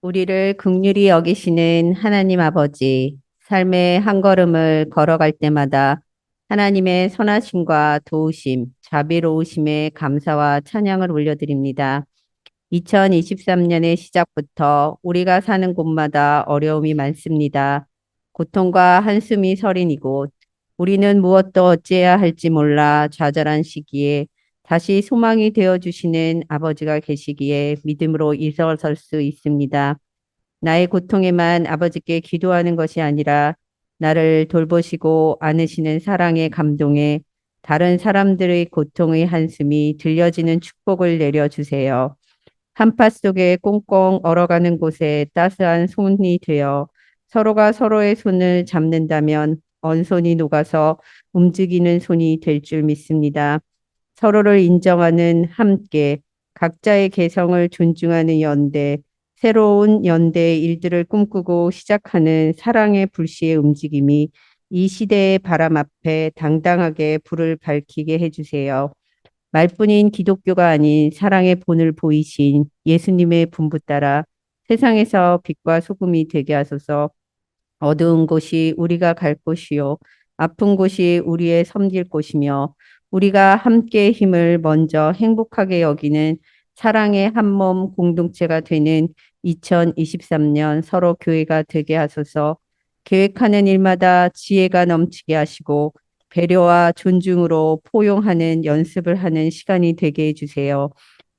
우리를 긍휼히 여기시는 하나님 아버지, 삶의 한 걸음을 걸어갈 때마다 하나님의 선하심과 도우심, 자비로우심에 감사와 찬양을 올려드립니다. 2023년의 시작부터 우리가 사는 곳마다 어려움이 많습니다. 고통과 한숨이 서린 이곳, 우리는 무엇도 어찌해야 할지 몰라 좌절한 시기에 다시 소망이 되어 주시는 아버지가 계시기에 믿음으로 일어설 수 있습니다. 나의 고통에만 아버지께 기도하는 것이 아니라 나를 돌보시고 안으시는 사랑의 감동에 다른 사람들의 고통의 한숨이 들려지는 축복을 내려주세요. 한파 속에 꽁꽁 얼어가는 곳에 따스한 손이 되어 서로가 서로의 손을 잡는다면 언손이 녹아서 움직이는 손이 될 줄 믿습니다. 서로를 인정하는 함께, 각자의 개성을 존중하는 연대, 새로운 연대의 일들을 꿈꾸고 시작하는 사랑의 불씨의 움직임이 이 시대의 바람 앞에 당당하게 불을 밝히게 해주세요. 말뿐인 기독교가 아닌 사랑의 본을 보이신 예수님의 분부 따라 세상에서 빛과 소금이 되게 하소서. 어두운 곳이 우리가 갈 곳이요. 아픈 곳이 우리의 섬길 곳이며 우리가 함께 힘을 먼저 행복하게 여기는 사랑의 한 몸 공동체가 되는 2023년 서로 교회가 되게 하소서. 계획하는 일마다 지혜가 넘치게 하시고 배려와 존중으로 포용하는 연습을 하는 시간이 되게 해주세요.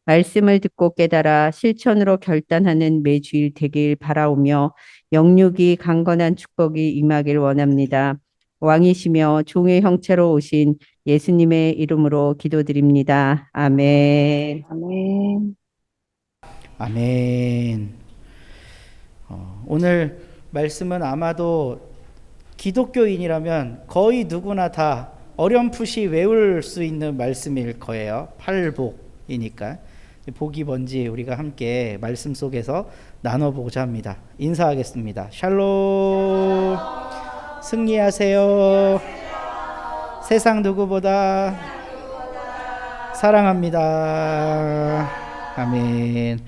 말씀을 듣고 깨달아 실천으로 결단하는 매주일 되길 바라오며 영육이 강건한 축복이 임하길 원합니다. 왕이시며 종의 형체로 오신 예수님의 이름으로 기도드립니다. 아멘. 아멘. 아멘. 오늘 말씀은 아마도 기독교인이라면 거의 누구나 다 어렴풋이 외울 수 있는 말씀일 거예요. 팔복이니까. 복이 뭔지 우리가 함께 말씀 속에서 나눠보고자 합니다. 인사하겠습니다. 샬롬. 승리하세요. 세상 누구보다 사랑합니다. 아멘.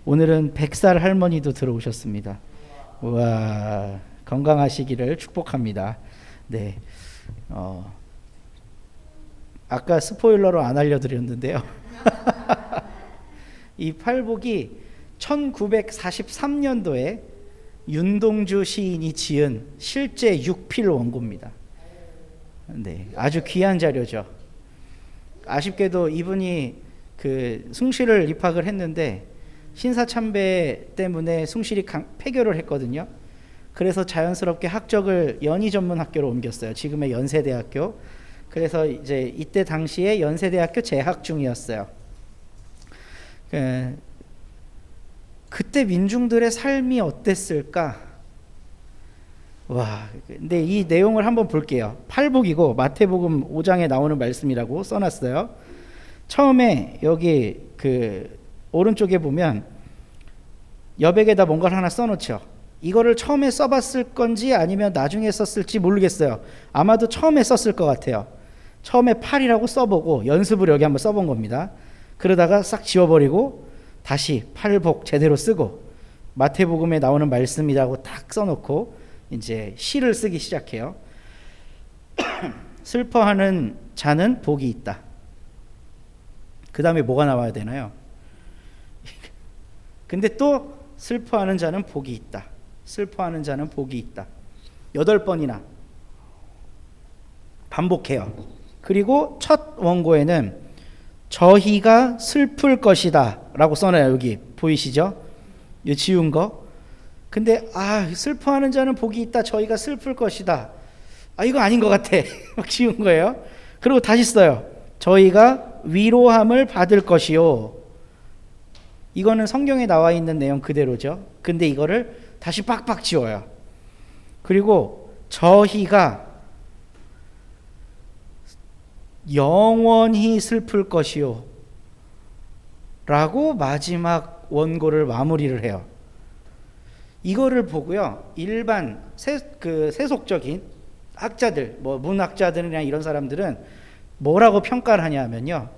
오늘은 100살 할머니도 들어오셨습니다. 우와, 건강하시기를 축복합니다. 네. 아까 스포일러로 안 알려드렸는데요. 이 팔복이 1943년도에 윤동주 시인이 지은 실제 육필 원고입니다. 네, 아주 귀한 자료죠. 아쉽게도 이분이 그 숭실을 입학을 했는데 신사참배 때문에 숭실이 폐교를 했거든요. 그래서 자연스럽게 학적을 연희전문학교로 옮겼어요. 지금의 연세대학교. 그래서 이제 이때 당시에 연세대학교 재학 중이었어요. 그때 민중들의 삶이 어땠을까? 와, 근데 이 내용을 한번 볼게요. 팔복이고 마태복음 5장에 나오는 말씀이라고 써놨어요. 처음에 여기 그 오른쪽에 보면 여백에다 뭔가를 하나 써놓죠. 이거를 처음에 써봤을 건지 아니면 나중에 썼을지 모르겠어요. 아마도 처음에 썼을 것 같아요. 처음에 팔이라고 써보고 연습을 여기 한번 써본 겁니다. 그러다가 싹 지워버리고 다시 팔복 제대로 쓰고 마태복음에 나오는 말씀이라고 딱 써놓고 이제 시를 쓰기 시작해요. 슬퍼하는 자는 복이 있다. 그 다음에 뭐가 나와야 되나요? 근데 또 슬퍼하는 자는 복이 있다. 슬퍼하는 자는 복이 있다. 8번이나 반복해요. 그리고 첫 원고에는 저희가 슬플 것이다 라고 써놔요. 여기 보이시죠? 이 지운 거. 근데 슬퍼하는 자는 복이 있다. 저희가 슬플 것이다. 이거 아닌 것 같아. 막 지운 거예요. 그리고 다시 써요. 저희가 위로함을 받을 것이요. 이거는 성경에 나와 있는 내용 그대로죠. 근데 이거를 다시 빡빡 지워요. 그리고 저희가 영원히 슬플 것이요 라고 마지막 원고를 마무리를 해요. 이거를 보고요, 일반 세속적인 학자들, 뭐 문학자들이나 이런 사람들은 뭐라고 평가를 하냐면요,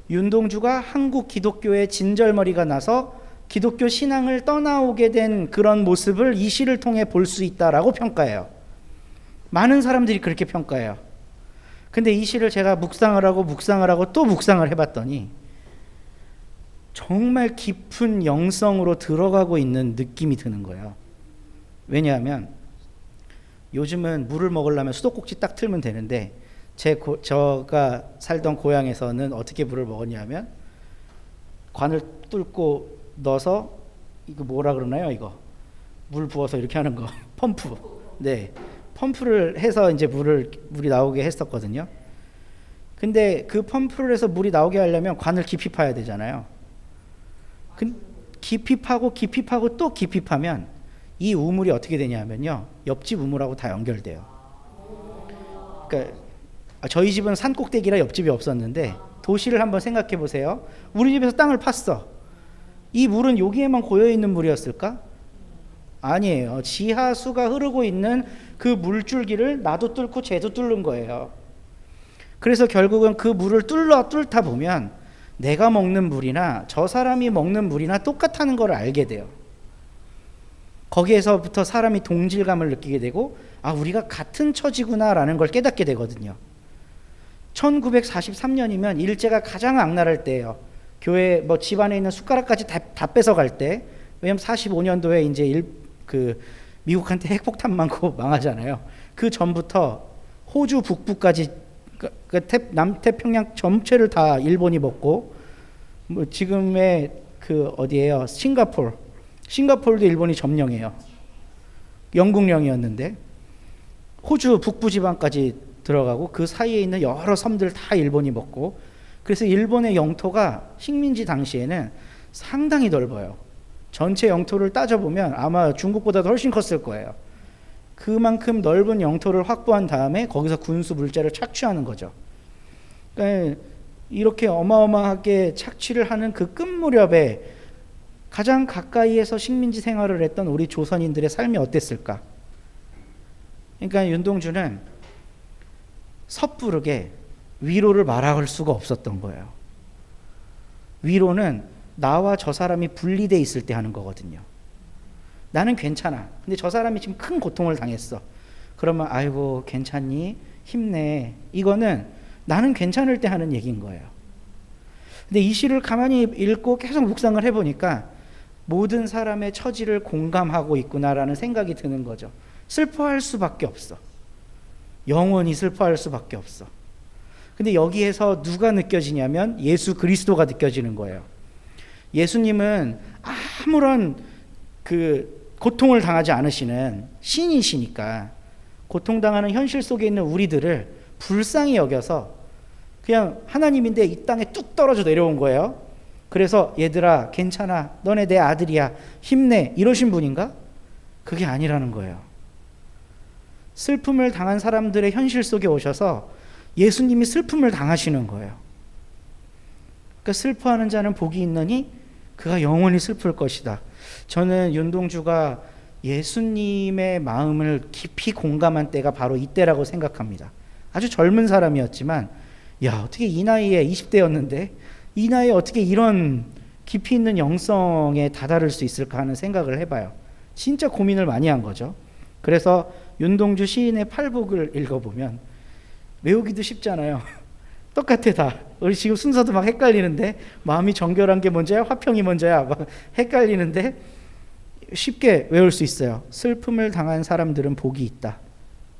윤동주가 한국 기독교의 진절머리가 나서 기독교 신앙을 떠나오게 된 그런 모습을 이 시를 통해 볼 수 있다라고 평가해요. 많은 사람들이 그렇게 평가해요. 근데 이 시를 제가 묵상을 하고 또 묵상을 해봤더니 정말 깊은 영성으로 들어가고 있는 느낌이 드는 거예요. 왜냐하면 요즘은 물을 먹으려면 수도꼭지 딱 틀면 되는데 제가 살던 고향에서는 어떻게 물을 먹었냐면 관을 뚫고 넣어서 이거 뭐라 그러나요? 이거 물 부어서 이렇게 하는 거 펌프. 네, 펌프를 해서 이제 물이 나오게 했었거든요. 근데 그 펌프를 해서 물이 나오게 하려면 관을 깊이 파야 되잖아요. 깊이 파고 또 깊이 파면 이 우물이 어떻게 되냐면요, 옆집 우물하고 다 연결돼요. 그러니까 저희 집은 산 꼭대기라 옆집이 없었는데 도시를 한번 생각해 보세요. 우리 집에서 땅을 팠어. 이 물은 여기에만 고여있는 물이었을까? 아니에요. 지하수가 흐르고 있는 그 물줄기를 나도 뚫고 쟤도 뚫는 거예요. 그래서 결국은 그 물을 뚫다 보면 내가 먹는 물이나 저 사람이 먹는 물이나 똑같다는 걸 알게 돼요. 거기에서부터 사람이 동질감을 느끼게 되고, 아, 우리가 같은 처지구나라는 걸 깨닫게 되거든요. 1943년이면 일제가 가장 악랄할 때예요. 교회 집안에 있는 숟가락까지 다 뺏어갈 때. 왜냐면 45년도에 이제 미국한테 핵폭탄 맞고 망하잖아요. 그 전부터 호주 북부까지, 남태평양 전체를 다 일본이 먹고, 지금의 어디예요? 싱가포르도 일본이 점령해요. 영국령이었는데 호주 북부 지방까지 들어가고 그 사이에 있는 여러 섬들 다 일본이 먹고, 그래서 일본의 영토가 식민지 당시에는 상당히 넓어요. 전체 영토를 따져보면 아마 중국보다도 훨씬 컸을 거예요. 그만큼 넓은 영토를 확보한 다음에 거기서 군수 물자를 착취하는 거죠. 그러니까 이렇게 어마어마하게 착취를 하는 그 끝 무렵에 가장 가까이에서 식민지 생활을 했던 우리 조선인들의 삶이 어땠을까? 그러니까 윤동주는 섣부르게 위로를 말할 수가 없었던 거예요. 위로는 나와 저 사람이 분리돼 있을 때 하는 거거든요. 나는 괜찮아. 근데 저 사람이 지금 큰 고통을 당했어. 그러면 아이고 괜찮니? 힘내. 이거는 나는 괜찮을 때 하는 얘기인 거예요. 근데 이 시를 가만히 읽고 계속 묵상을 해보니까 모든 사람의 처지를 공감하고 있구나라는 생각이 드는 거죠. 슬퍼할 수밖에 없어. 영원히 슬퍼할 수밖에 없어. 근데 여기에서 누가 느껴지냐면 예수 그리스도가 느껴지는 거예요. 예수님은 아무런 고통을 당하지 않으시는 신이시니까 고통당하는 현실 속에 있는 우리들을 불쌍히 여겨서 그냥 하나님인데 이 땅에 뚝 떨어져 내려온 거예요. 그래서 얘들아 괜찮아, 너네 내 아들이야, 힘내, 이러신 분인가? 그게 아니라는 거예요. 슬픔을 당한 사람들의 현실 속에 오셔서 예수님이 슬픔을 당하시는 거예요. 그러니까 슬퍼하는 자는 복이 있느니 그가 영원히 슬플 것이다. 저는 윤동주가 예수님의 마음을 깊이 공감한 때가 바로 이때라고 생각합니다. 아주 젊은 사람이었지만 야, 어떻게 이 나이에 20대였는데 이 나이에 어떻게 이런 깊이 있는 영성에 다다를 수 있을까 하는 생각을 해봐요. 진짜 고민을 많이 한 거죠. 그래서 윤동주 시인의 팔복을 읽어보면 외우기도 쉽잖아요. 똑같아 다. 우리 지금 순서도 막 헷갈리는데 마음이 정결한 게 먼저야 화평이 먼저야 막 헷갈리는데 쉽게 외울 수 있어요. 슬픔을 당한 사람들은 복이 있다.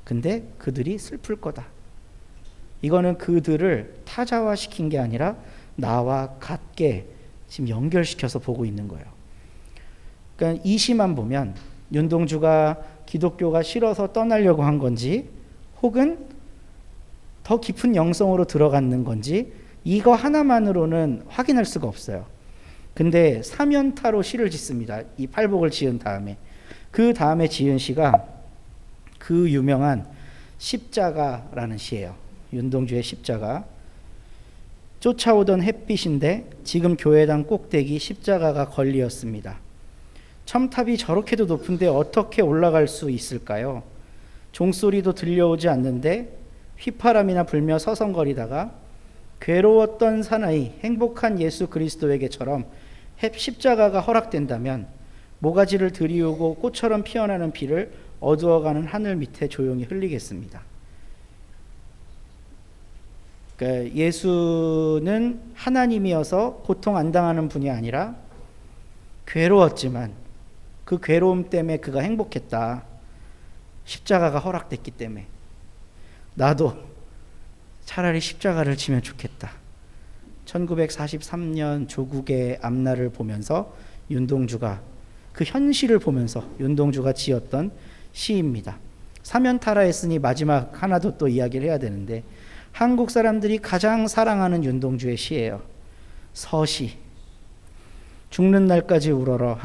근데 그들이 슬플 거다. 이거는 그들을 타자화시킨 게 아니라 나와 같게 지금 연결시켜서 보고 있는 거예요. 그러니까 이 시만 보면 윤동주가 기독교가 싫어서 떠나려고 한 건지 혹은 더 깊은 영성으로 들어가는 건지 이거 하나만으로는 확인할 수가 없어요. 근데 사면타로 시를 짓습니다. 이 팔복을 지은 다음에. 그 다음에 지은 시가 그 유명한 십자가라는 시예요. 윤동주의 십자가. 쫓아오던 햇빛인데 지금 교회당 꼭대기 십자가가 걸리었습니다. 첨탑이 저렇게도 높은데 어떻게 올라갈 수 있을까요? 종소리도 들려오지 않는데 휘파람이나 불며 서성거리다가 괴로웠던 사나이 행복한 예수 그리스도에게처럼 십자가가 허락된다면 모가지를 들이우고 꽃처럼 피어나는 피를 어두워가는 하늘 밑에 조용히 흘리겠습니다. 그러니까 예수는 하나님이어서 고통 안 당하는 분이 아니라 괴로웠지만 그 괴로움 때문에 그가 행복했다. 십자가가 허락됐기 때문에. 나도 차라리 십자가를 지면 좋겠다. 1943년 조국의 앞날을 보면서 윤동주가 그 현실을 보면서 윤동주가 지었던 시입니다. 사면타라했으니 마지막 하나도 또 이야기를 해야 되는데 한국 사람들이 가장 사랑하는 윤동주의 시예요. 서시. 죽는 날까지 울어러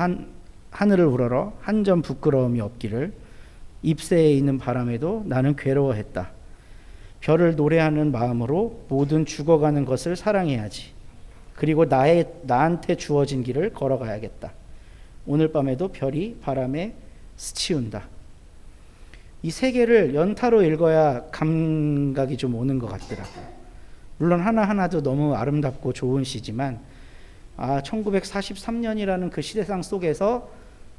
하늘을 울어러 한 점 부끄러움이 없기를 잎새에 있는 바람에도 나는 괴로워했다. 별을 노래하는 마음으로 모든 죽어가는 것을 사랑해야지. 그리고 나한테 주어진 길을 걸어가야겠다. 오늘 밤에도 별이 바람에 스치운다. 이 세 개를 연타로 읽어야 감각이 좀 오는 것 같더라고요. 물론 하나하나도 너무 아름답고 좋은 시지만 1943년이라는 그 시대상 속에서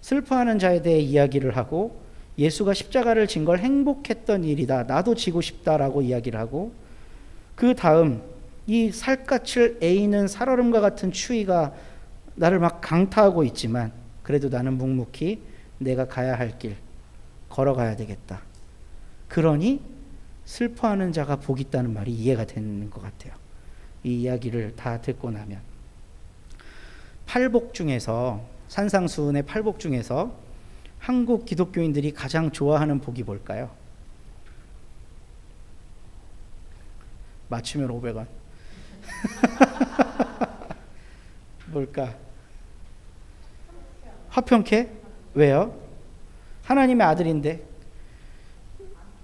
슬퍼하는 자에 대해 이야기를 하고 예수가 십자가를 진 걸 행복했던 일이다. 나도 지고 싶다라고 이야기를 하고 그 다음 이 살갗을 에이는 살얼음과 같은 추위가 나를 막 강타하고 있지만 그래도 나는 묵묵히 내가 가야 할 길 걸어가야 되겠다. 그러니 슬퍼하는 자가 복 있다는 말이 이해가 되는 것 같아요. 이 이야기를 다 듣고 나면 팔복 중에서 산상수훈의 팔복 중에서 한국 기독교인들이 가장 좋아하는 복이 뭘까요? 맞추면 500원. 뭘까? 화평케? 왜요? 하나님의 아들인데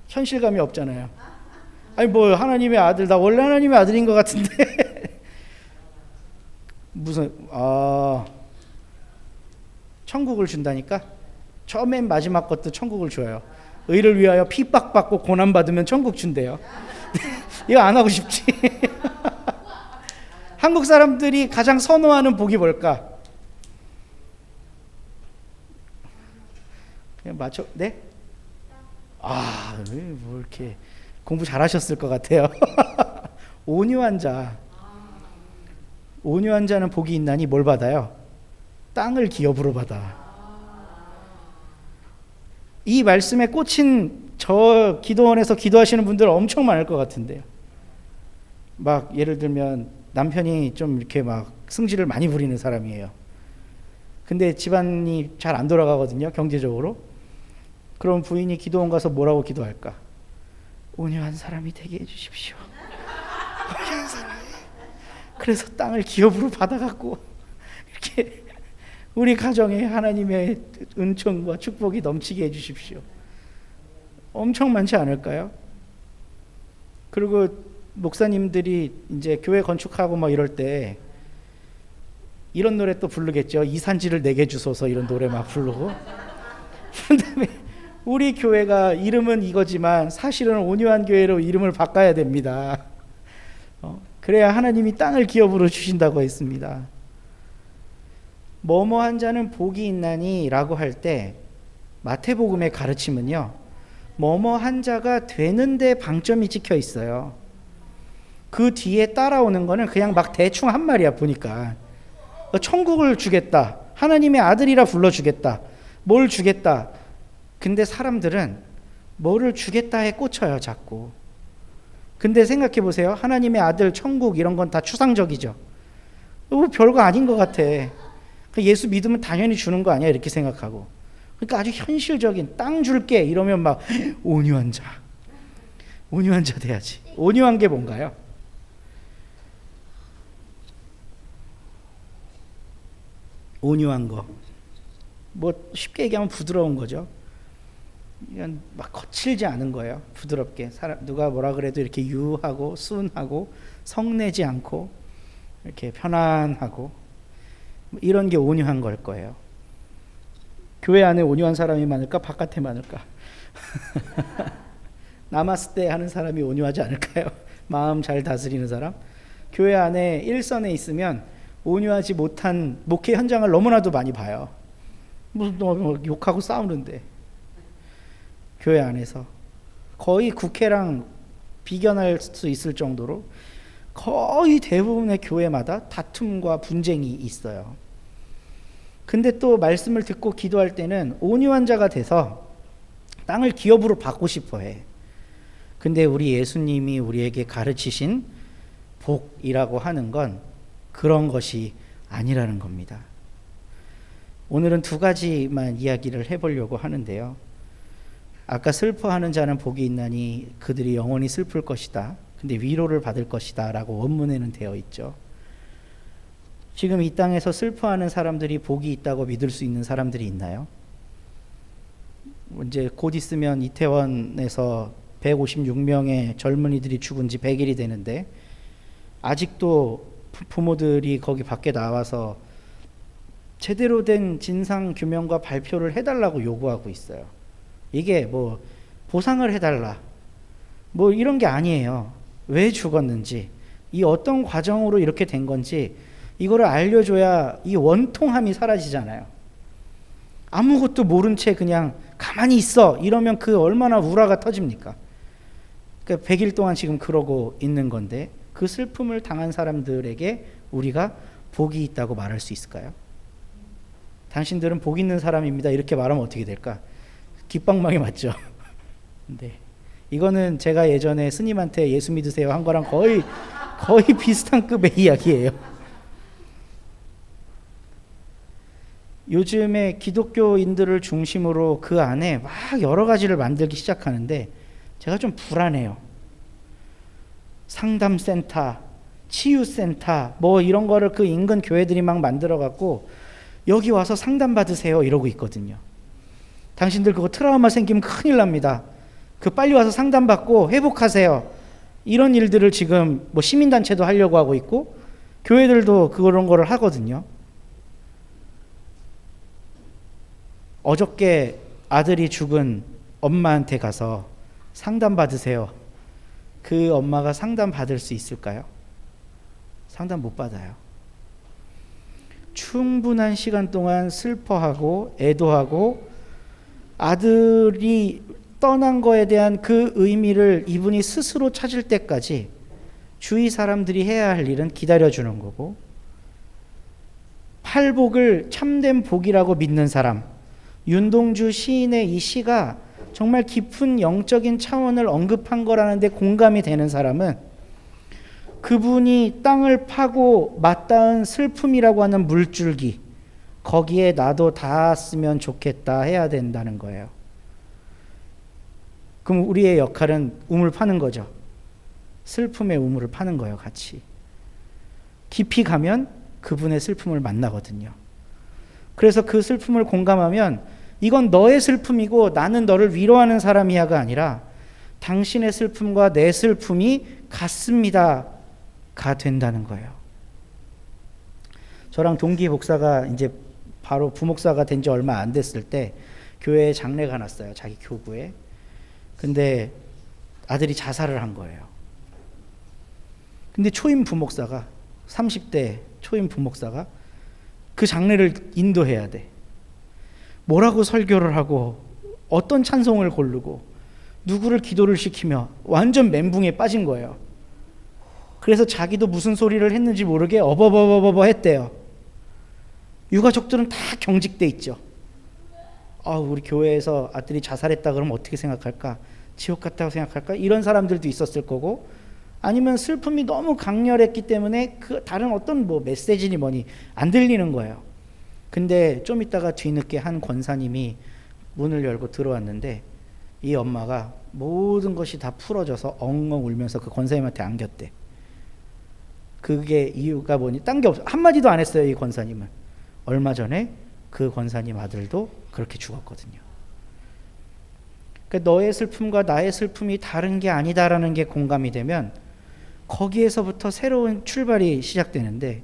현실감이 없잖아요. 아니 뭐 하나님의 아들, 나 원래 하나님의 아들인 것 같은데 무슨 천국을 준다니까? 맨 마지막 것도 천국을 줘요. 의를 위하여 핍박받고 고난받으면 천국 준대요. 이거 안 하고 싶지. 한국 사람들이 가장 선호하는 복이 뭘까? 그냥 맞춰. 네? 뭐 이렇게 공부 잘하셨을 것 같아요. 온유한 자. 온유한 자는 복이 있나니 뭘 받아요? 땅을 기업으로 받아. 이 말씀에 꽂힌 저 기도원에서 기도하시는 분들 엄청 많을 것 같은데요. 막 예를 들면 남편이 좀 이렇게 막 승질을 많이 부리는 사람이에요. 근데 집안이 잘 안 돌아가거든요, 경제적으로. 그럼 부인이 기도원 가서 뭐라고 기도할까? 온유한 사람이 되게 해주십시오. 온유한 사람이. 그래서 땅을 기업으로 받아갖고 이렇게 우리 가정에 하나님의 은총과 축복이 넘치게 해주십시오. 엄청 많지 않을까요? 그리고 목사님들이 이제 교회 건축하고 막 이럴 때 이런 노래 또 부르겠죠. 이산지를 내게 주소서 이런 노래 막 부르고. 그다음에 우리 교회가 이름은 이거지만 사실은 온유한 교회로 이름을 바꿔야 됩니다. 그래야 하나님이 땅을 기업으로 주신다고 했습니다. 뭐뭐한 자는 복이 있나니 라고 할 때 마태복음의 가르침은요, 뭐뭐한 자가 되는데 방점이 찍혀 있어요. 그 뒤에 따라오는 거는 그냥 막 대충 한 말이야. 보니까 천국을 주겠다, 하나님의 아들이라 불러주겠다, 뭘 주겠다. 근데 사람들은 뭐를 주겠다에 꽂혀요, 자꾸. 근데 생각해 보세요. 하나님의 아들, 천국 이런 건 다 추상적이죠. 별거 아닌 것 같아. 예수 믿으면 당연히 주는 거 아니야, 이렇게 생각하고. 그러니까 아주 현실적인 땅 줄게 이러면 막 온유한 자, 온유한 자 돼야지. 온유한 게 뭔가요? 온유한 거, 뭐 쉽게 얘기하면 부드러운 거죠. 이건 막 거칠지 않은 거예요. 부드럽게 누가 뭐라 그래도 이렇게 유하고 순하고 성내지 않고 이렇게 편안하고 이런 게 온유한 걸 거예요. 교회 안에 온유한 사람이 많을까? 바깥에 많을까? 남았을 때 하는 사람이 온유하지 않을까요? 마음 잘 다스리는 사람? 교회 안에 일선에 있으면 온유하지 못한 목회 현장을 너무나도 많이 봐요. 무슨 욕하고 싸우는데 교회 안에서 거의 국회랑 비견할 수 있을 정도로 거의 대부분의 교회마다 다툼과 분쟁이 있어요. 근데 또 말씀을 듣고 기도할 때는 온유한 자가 돼서 땅을 기업으로 받고 싶어 해. 근데 우리 예수님이 우리에게 가르치신 복이라고 하는 건 그런 것이 아니라는 겁니다. 오늘은 두 가지만 이야기를 해보려고 하는데요. 아까 슬퍼하는 자는 복이 있나니 그들이 영원히 슬플 것이다. 근데 위로를 받을 것이다 라고 원문에는 되어 있죠. 지금 이 땅에서 슬퍼하는 사람들이 복이 있다고 믿을 수 있는 사람들이 있나요? 이제 곧 있으면 이태원에서 156명의 젊은이들이 죽은 지 100일이 되는데 아직도 부모들이 거기 밖에 나와서 제대로 된 진상 규명과 발표를 해달라고 요구하고 있어요. 이게 뭐 보상을 해달라 뭐 이런 게 아니에요. 왜 죽었는지, 이 어떤 과정으로 이렇게 된 건지 이거를 알려줘야 이 원통함이 사라지잖아요. 아무것도 모른 채 그냥 가만히 있어 이러면 그 얼마나 우라가 터집니까? 그러니까 100일 동안 지금 그러고 있는 건데 그 슬픔을 당한 사람들에게 우리가 복이 있다고 말할 수 있을까요? 당신들은 복 있는 사람입니다 이렇게 말하면 어떻게 될까? 깃방망이 맞죠? 네. 이거는 제가 예전에 스님한테 예수 믿으세요 한 거랑 거의 비슷한 급의 이야기예요. 요즘에 기독교인들을 중심으로 그 안에 막 여러 가지를 만들기 시작하는데 제가 좀 불안해요. 상담센터, 치유센터 뭐 이런 거를 그 인근 교회들이 막 만들어 갖고 여기 와서 상담 받으세요 이러고 있거든요. 당신들 그거 트라우마 생기면 큰일 납니다. 그 빨리 와서 상담 받고 회복하세요. 이런 일들을 지금 뭐 시민단체도 하려고 하고 있고 교회들도 그런 거를 하거든요. 어저께 아들이 죽은 엄마한테 가서 상담 받으세요. 그 엄마가 상담 받을 수 있을까요? 상담 못 받아요. 충분한 시간 동안 슬퍼하고 애도하고 아들이 떠난 거에 대한 그 의미를 이분이 스스로 찾을 때까지 주위 사람들이 해야 할 일은 기다려주는 거고, 팔복을 참된 복이라고 믿는 사람, 윤동주 시인의 이 시가 정말 깊은 영적인 차원을 언급한 거라는 데 공감이 되는 사람은 그분이 땅을 파고 맞닿은 슬픔이라고 하는 물줄기, 거기에 나도 닿았으면 좋겠다 해야 된다는 거예요. 그럼 우리의 역할은 우물 파는 거죠. 슬픔의 우물을 파는 거예요, 같이. 깊이 가면 그분의 슬픔을 만나거든요. 그래서 그 슬픔을 공감하면 이건 너의 슬픔이고 나는 너를 위로하는 사람이야가 아니라 당신의 슬픔과 내 슬픔이 같습니다가 된다는 거예요. 저랑 동기 목사가 이제 바로 부목사가 된 지 얼마 안 됐을 때 교회에 장례가 났어요. 자기 교구에. 근데 아들이 자살을 한 거예요. 근데 초임 부목사가 30대 초임 부목사가 그 장례를 인도해야 돼. 뭐라고 설교를 하고 어떤 찬송을 고르고 누구를 기도를 시키며 완전 멘붕에 빠진 거예요. 그래서 자기도 무슨 소리를 했는지 모르게 어버버버버 했대요. 유가족들은 다 경직돼 있죠. 우리 교회에서 아들이 자살했다 그러면 어떻게 생각할까? 지옥 같다고 생각할까? 이런 사람들도 있었을 거고, 아니면 슬픔이 너무 강렬했기 때문에 그 다른 어떤 뭐 메시지니 뭐니 안 들리는 거예요. 근데 좀 있다가 뒤늦게 한 권사님이 문을 열고 들어왔는데 이 엄마가 모든 것이 다 풀어져서 엉엉 울면서 그 권사님한테 안겼대. 그게 이유가 뭐니? 딴 게 없어. 한마디도 안 했어요, 이 권사님은. 얼마 전에 그 권사님 아들도 그렇게 죽었거든요. 그러니까 너의 슬픔과 나의 슬픔이 다른 게 아니다라는 게 공감이 되면 거기에서부터 새로운 출발이 시작되는데,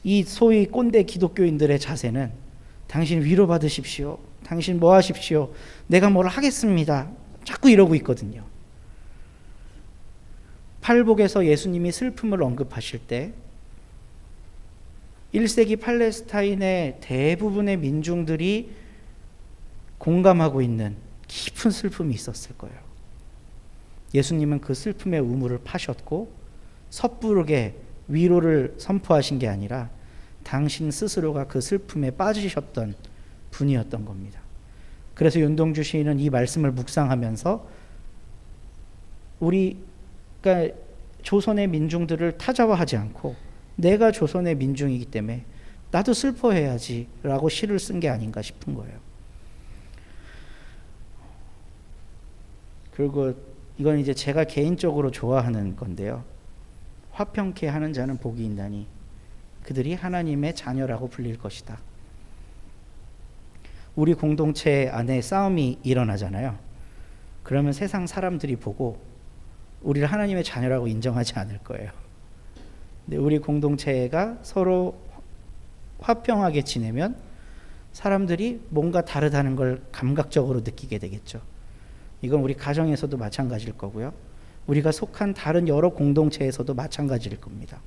이 소위 꼰대 기독교인들의 자세는 당신 위로받으십시오, 당신 뭐 하십시오, 내가 뭘 하겠습니다, 자꾸 이러고 있거든요. 팔복에서 예수님이 슬픔을 언급하실 때 1세기 팔레스타인의 대부분의 민중들이 공감하고 있는 깊은 슬픔이 있었을 거예요. 예수님은 그 슬픔의 우물을 파셨고 섣부르게 위로를 선포하신 게 아니라 당신 스스로가 그 슬픔에 빠지셨던 분이었던 겁니다. 그래서 윤동주 시인은 이 말씀을 묵상하면서 우리가 조선의 민중들을 타자화하지 않고 내가 조선의 민중이기 때문에 나도 슬퍼해야지 라고 시를 쓴 게 아닌가 싶은 거예요. 그리고 이건 이제 제가 개인적으로 좋아하는 건데요. 화평케 하는 자는 복이 있나니 그들이 하나님의 자녀라고 불릴 것이다. 우리 공동체 안에 싸움이 일어나잖아요. 그러면 세상 사람들이 보고 우리를 하나님의 자녀라고 인정하지 않을 거예요. 근데 우리 공동체가 서로 화평하게 지내면 사람들이 뭔가 다르다는 걸 감각적으로 느끼게 되겠죠. 이건 우리 가정에서도 마찬가지일 거고요. 우리가 속한 다른 여러 공동체에서도 마찬가지일 겁니다.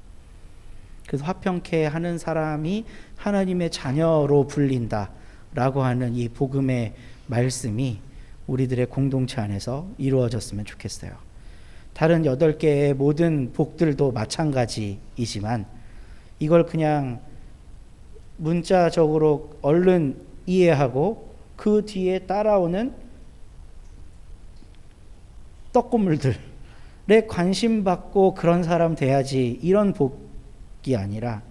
그래서 화평케 하는 사람이 하나님의 자녀로 불린다라고 하는 이 복음의 말씀이 우리들의 공동체 안에서 이루어졌으면 좋겠어요. 다른 8개의 모든 복들도 마찬가지이지만 이걸 그냥 문자적으로 얼른 이해하고 그 뒤에 따라오는 떡고물들에 관심 받고 그런 사람 돼야지 이런 복이 아니라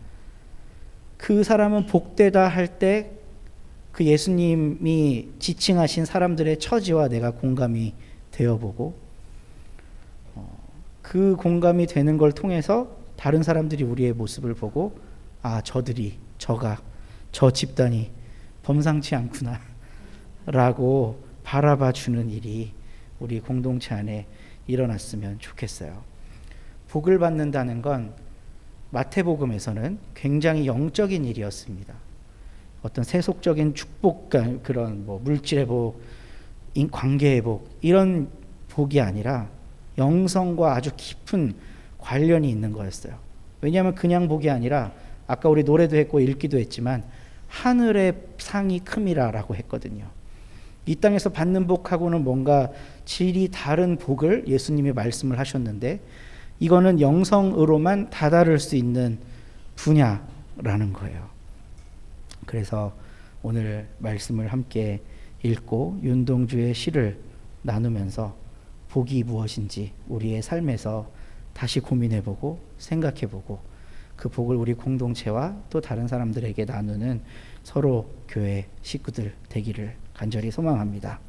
그 사람은 복되다 할 때 그 예수님이 지칭하신 사람들의 처지와 내가 공감이 되어보고 그 공감이 되는 걸 통해서 다른 사람들이 우리의 모습을 보고 아 저 집단이 범상치 않구나 라고 바라봐 주는 일이 우리 공동체 안에 일어났으면 좋겠어요. 복을 받는다는 건 마태복음에서는 굉장히 영적인 일이었습니다. 어떤 세속적인 축복, 그런 물질의 복, 관계의 복 이런 복이 아니라 영성과 아주 깊은 관련이 있는 거였어요. 왜냐하면 그냥 복이 아니라 아까 우리 노래도 했고 읽기도 했지만 하늘의 상이 큼이라라고 했거든요. 이 땅에서 받는 복하고는 뭔가 질이 다른 복을 예수님이 말씀을 하셨는데 이거는 영성으로만 다다를 수 있는 분야라는 거예요. 그래서 오늘 말씀을 함께 읽고 윤동주의 시를 나누면서 복이 무엇인지 우리의 삶에서 다시 고민해보고 생각해보고 그 복을 우리 공동체와 또 다른 사람들에게 나누는 서로 교회 식구들 되기를 간절히 소망합니다.